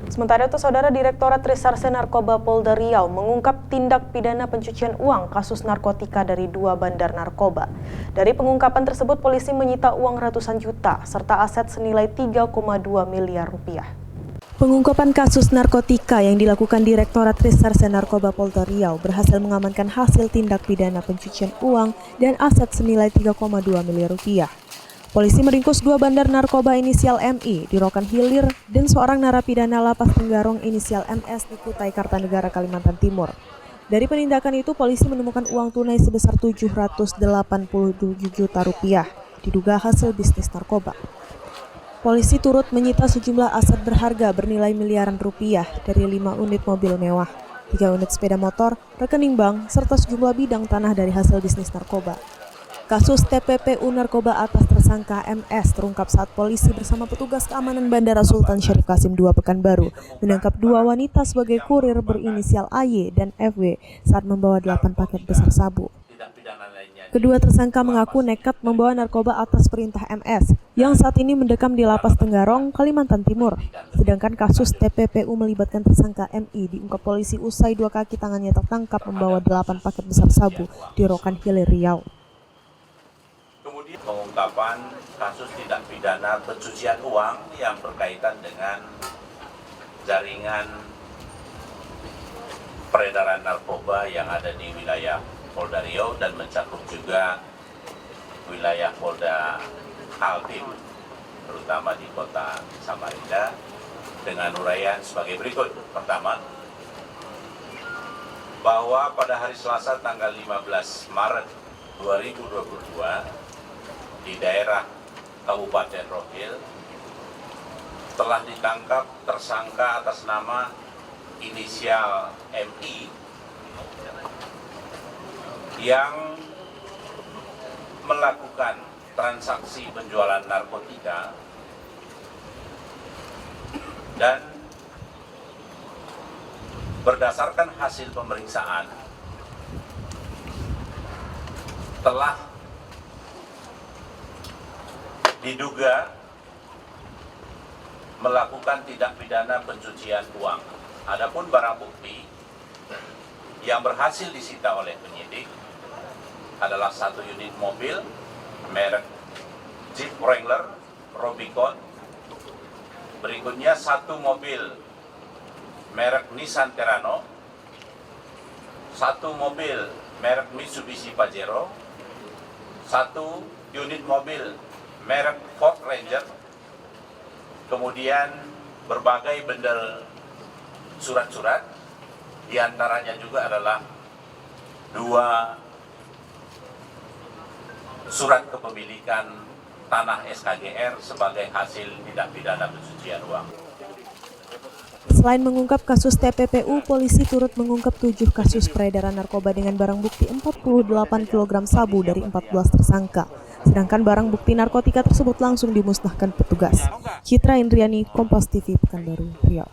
Sementara itu, Saudara, Direktorat Reserse Narkoba Polda Riau mengungkap tindak pidana pencucian uang kasus narkotika dari 2 bandar narkoba. Dari pengungkapan tersebut, polisi menyita uang ratusan juta serta aset senilai 3,2 miliar rupiah. Pengungkapan kasus narkotika yang dilakukan Direktorat Reserse Narkoba Polda Riau berhasil mengamankan hasil tindak pidana pencucian uang dan aset senilai 3,2 miliar rupiah. Polisi meringkus 2 bandar narkoba inisial MI di Rokan Hilir dan seorang narapidana Lapas Tenggarong inisial MS di Kutai Kartanegara, Kalimantan Timur. Dari penindakan itu, polisi menemukan uang tunai sebesar 787 juta rupiah, diduga hasil bisnis narkoba. Polisi turut menyita sejumlah aset berharga bernilai miliaran rupiah dari 5 unit mobil mewah, 3 unit sepeda motor, rekening bank, serta sejumlah bidang tanah dari hasil bisnis narkoba. Kasus TPPU narkoba atas tersangka MS terungkap saat polisi bersama petugas keamanan Bandara Sultan Syarif Qasim II Pekanbaru menangkap 2 wanita sebagai kurir berinisial AY dan FW saat membawa 8 paket besar sabu. Kedua tersangka mengaku nekat membawa narkoba atas perintah MS yang saat ini mendekam di Lapas Tenggarong, Kalimantan Timur. Sedangkan kasus TPPU melibatkan tersangka MI diungkap polisi usai 2 kaki tangannya tertangkap membawa 8 paket besar sabu di Rokan Hilir, Riau. Pengungkapan kasus tindak pidana pencucian uang yang berkaitan dengan jaringan peredaran narkoba yang ada di wilayah Polda Riau dan mencakup juga wilayah Polda Kaltim, terutama di kota Samarinda, dengan uraian sebagai berikut. Pertama, bahwa pada hari Selasa tanggal 15 Maret 2022 di daerah Kabupaten Rohil telah ditangkap tersangka atas nama inisial MI yang melakukan transaksi penjualan narkotika dan berdasarkan hasil pemeriksaan telah diduga melakukan tindak pidana pencucian uang. Adapun barang bukti yang berhasil disita oleh penyidik adalah 1 unit mobil merek Jeep Wrangler Rubicon, berikutnya 1 mobil merek Nissan Terrano, 1 mobil merek Mitsubishi Pajero, 1 unit mobil merek Ford Ranger, kemudian berbagai bendel surat-surat, diantaranya juga adalah 2 surat kepemilikan tanah SKGR sebagai hasil tindak pidana pencucian uang. Selain mengungkap kasus TPPU, polisi turut mengungkap 7 kasus peredaran narkoba dengan barang bukti 48 kg sabu dari 14 tersangka. Sedangkan barang bukti narkotika tersebut langsung dimusnahkan petugas. Citra Indriani, Kompas TV, Pekanbaru, Riau.